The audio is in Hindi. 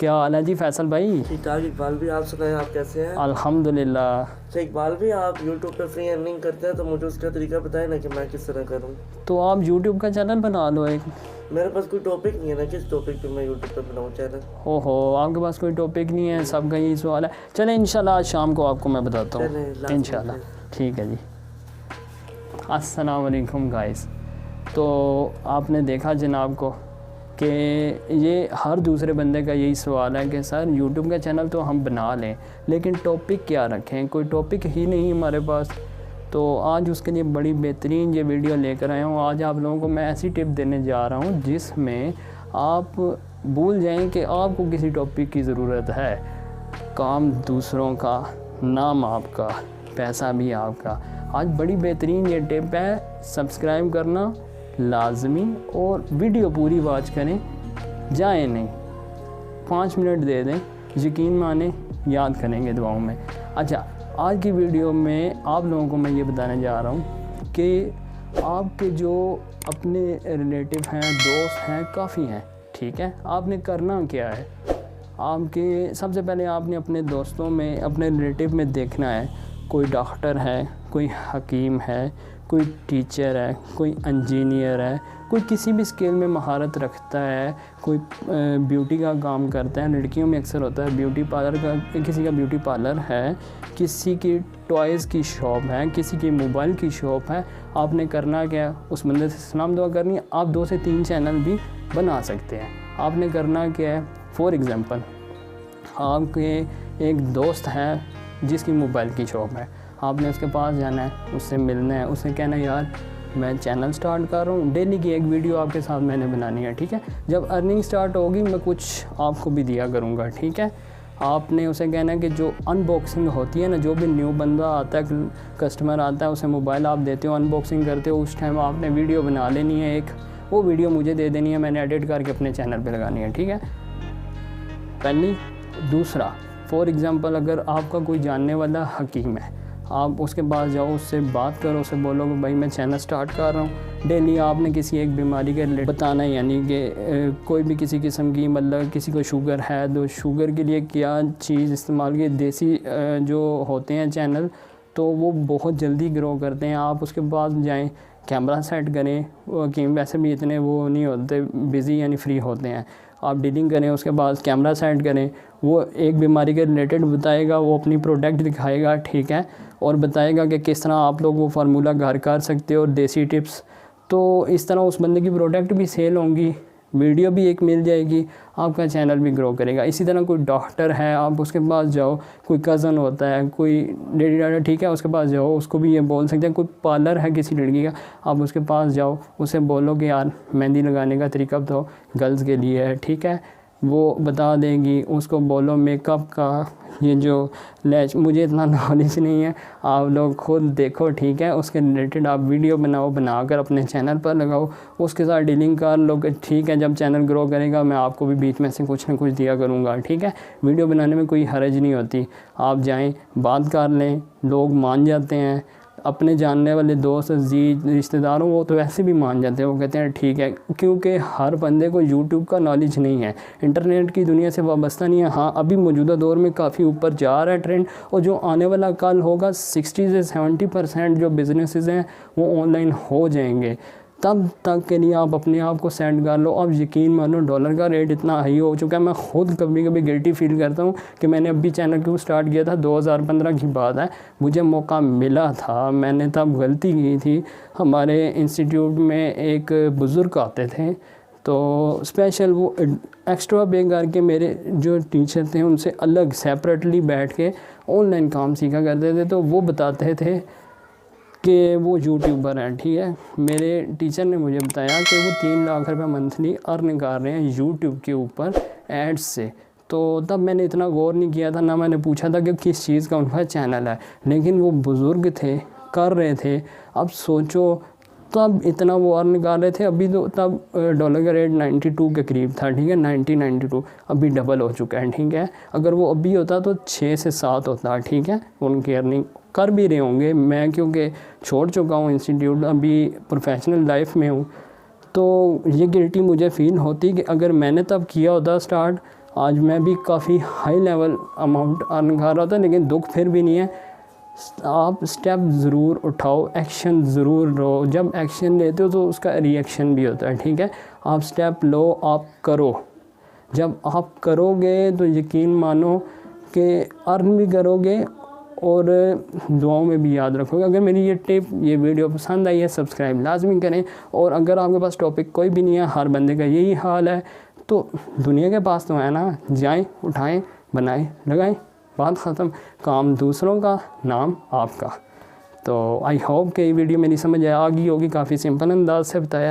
क्या हाल है जी फैसल भाई? ठीक ठाक इकबाल भी, आप सुनाएं, आप कैसे हैं? अल्हम्दुलिल्लाह। अच्छा इकबाल भी, आप यूट्यूब पे फ्री अर्निंग करते हैं तो मुझे उसका तरीका बताएं ना कि मैं किस तरह करूं। तो आप यूट्यूब का चैनल बना लो एक। मेरे पास कोई टॉपिक नहीं है ना, किस टॉपिक पे मैं यूट्यूब पे बनाऊं चैनल। ओहो, आपके पास कोई टॉपिक नहीं है, सबका यही सवाल है। चलें इंशाल्लाह आज शाम को आपको मैं बताता हूँ चलें, इंशाल्लाह। ठीक है जी। अस्सलाम वालेकुम गाइस। तो आपने देखा जनाब को कि ये हर दूसरे बंदे का यही सवाल है कि सर यूट्यूब का चैनल तो हम बना लें लेकिन टॉपिक क्या रखें, कोई टॉपिक ही नहीं हमारे पास। तो आज उसके लिए बड़ी बेहतरीन ये वीडियो लेकर आया हूँ। आज आप लोगों को मैं ऐसी टिप देने जा रहा हूँ जिसमें आप भूल जाएं कि आपको किसी टॉपिक की ज़रूरत है। काम दूसरों का, नाम आपका, पैसा भी आपका। आज बड़ी बेहतरीन ये टिप है, सब्सक्राइब करना लाजमी और वीडियो पूरी वॉच करें, जाए नहीं, 5 मिनट दे दें, यकीन माने याद करेंगे दुआओं में। अच्छा, आज की वीडियो में आप लोगों को मैं ये बताने जा रहा हूँ कि आपके जो अपने रिलेटिव हैं, दोस्त हैं, काफ़ी हैं, ठीक है। आपने करना क्या है, आपके सबसे पहले आपने अपने दोस्तों में, अपने रिलेटिव में देखना है कोई डॉक्टर है, कोई हकीम है, कोई टीचर है, कोई इंजीनियर है, कोई किसी भी स्किल में महारत रखता है, कोई ब्यूटी का काम करता है। लड़कियों में अक्सर होता है ब्यूटी पार्लर का, किसी का ब्यूटी पार्लर है, किसी की टॉयज़ की शॉप है, किसी की मोबाइल की शॉप है। आपने करना क्या, उस बंदे से सलाम दुआ करनी है। आप 2 से 3 चैनल भी बना सकते हैं। आपने करना क्या है, फॉर एग्ज़ाम्पल आपके एक दोस्त है जिसकी मोबाइल की शॉप है, आपने उसके पास जाना है, उससे मिलना है, उससे कहना है यार मैं चैनल स्टार्ट कर रहा हूँ, डेली की एक वीडियो आपके साथ मैंने बनानी है, ठीक है। जब अर्निंग स्टार्ट होगी मैं कुछ आपको भी दिया करूँगा, ठीक है। आपने उसे कहना है कि जो अनबॉक्सिंग होती है ना, जो भी न्यू बंदा आता है, कस्टमर आता है, उसे मोबाइल आप देते हो, अनबॉक्सिंग करते हो, उस टाइम आपने वीडियो बना लेनी है एक, वो वीडियो मुझे दे देनी है, मैंने एडिट करके अपने चैनल पर लगानी है, ठीक है। पहली। दूसरा, फॉर एग्ज़ाम्पल अगर आपका कोई जानने वाला हकीम है, आप उसके पास जाओ, उससे बात करो, उससे बोलो कि भाई मैं चैनल स्टार्ट कर रहा हूँ। डेली आपने किसी एक बीमारी के रिलेटेड बताना है, यानी कि कोई भी किसी किस्म की, मतलब किसी को शुगर है तो शुगर के लिए क्या चीज़ इस्तेमाल की, देसी जो होते हैं चैनल तो वो बहुत जल्दी ग्रो करते हैं। आप उसके पास जाएँ, कैमरा सेट करें, हकीम वैसे भी इतने वो नहीं होते बिज़ी, यानी फ्री होते हैं। आप डीलिंग करें, उसके बाद कैमरा सेट करें, वो एक बीमारी के रिलेटेड बताएगा, वो अपनी प्रोडक्ट दिखाएगा, ठीक है, और बताएगा कि किस तरह आप लोग वो फार्मूला घर कर सकते हो और देसी टिप्स। तो इस तरह उस बंदे की प्रोडक्ट भी सेल होंगी, वीडियो भी एक मिल जाएगी, आपका चैनल भी ग्रो करेगा। इसी तरह कोई डॉक्टर है, आप उसके पास जाओ, कोई कज़न होता है, कोई लेडी डॉक्टर, ठीक है, उसके पास जाओ, उसको भी ये बोल सकते हैं। कोई पार्लर है किसी लड़की का, आप उसके पास जाओ, उसे बोलो कि यार मेहंदी लगाने का तरीका बताओ, गर्ल्स के लिए है, ठीक है, वो बता देगी। उसको बोलो मेकअप का, ये जो लैश, मुझे इतना नॉलेज नहीं है, आप लोग खुद देखो, ठीक है, उसके रिलेटेड आप वीडियो बनाओ, बनाकर अपने चैनल पर लगाओ, उसके साथ डीलिंग कर लो कि ठीक है, जब चैनल ग्रो करेगा मैं आपको भी बीच में से कुछ ना कुछ दिया करूँगा, ठीक है। वीडियो बनाने में कोई हर्ज नहीं होती, आप जाएँ, बात कर लें, लोग मान जाते हैं। अपने जानने वाले दोस्त, अजीज, रिश्तेदारों, वो तो वैसे भी मान जाते हैं, वो कहते हैं ठीक है, क्योंकि हर बंदे को यूट्यूब का नॉलेज नहीं है, इंटरनेट की दुनिया से वाबस्ता नहीं है। हाँ, अभी मौजूदा दौर में काफ़ी ऊपर जा रहा है ट्रेंड, और जो आने वाला कल होगा 60 से 70% जो बिज़नेसेस हैं वो ऑनलाइन हो जाएंगे। तब तक के लिए आप अपने आप को सेट कर लो। अब यकीन मानो डॉलर का रेट इतना हाई हो चुका है, मैं ख़ुद कभी कभी गिल्टी फील करता हूँ कि मैंने अभी चैनल क्यों स्टार्ट किया था, 2015 की बात है, मुझे मौका मिला था, मैंने तब गलती की थी। हमारे इंस्टीट्यूट में एक बुज़ुर्ग आते थे, तो स्पेशल वो एक्स्ट्रा पे करके मेरे जो टीचर थे उनसे अलग सेपरेटली बैठ के ऑनलाइन काम सीखा करते थे। तो वो बताते थे कि वो यूट्यूबर हैं, ठीक है। मेरे टीचर ने मुझे बताया कि वो 3 लाख रुपए मंथली अर्न कर रहे हैं यूट्यूब के ऊपर एड्स से। तो तब मैंने इतना गौर नहीं किया था, ना मैंने पूछा था कि किस चीज़ का उनका चैनल है, लेकिन वो बुज़ुर्ग थे, कर रहे थे। अब सोचो तब इतना वो अर्न कर रहे थे, अभी तो तब डॉलर का रेट 92 के करीब था, ठीक है, 92, अभी डबल हो चुका है, ठीक है। अगर वो अभी होता तो 6 से 7 होता, ठीक है। उनकी अर्निंग कर भी रहे होंगे, मैं क्योंकि छोड़ चुका हूँ इंस्टीट्यूट, अभी प्रोफेशनल लाइफ में हूँ, तो ये गिल्टी मुझे फ़ील होती कि अगर मैंने तब किया होता स्टार्ट, आज मैं भी काफ़ी हाई लेवल अमाउंट अर्न कर रहा था, लेकिन दुख फिर भी नहीं है। आप स्टेप ज़रूर उठाओ, एक्शन ज़रूर लो। जब एक्शन लेते हो तो उसका रिएक्शन भी होता है, ठीक है। आप स्टेप लो, आप करो। जब आप करोगे तो यकीन मानो कि अर्न भी करोगे और दुआओं में भी याद रखोगे। अगर मेरी ये वीडियो पसंद आई है, सब्सक्राइब लाजमी करें। और अगर आपके पास टॉपिक कोई भी नहीं है, हर बंदे का यही हाल है, तो दुनिया के पास तो है ना, जाएं, उठाएं, बनाएं, लगाएं, बात ख़त्म। काम दूसरों का, नाम आपका। तो आई होप कि ये वीडियो मेरी समझ आ गई होगी, काफ़ी सिंपल अंदाज से बताया है।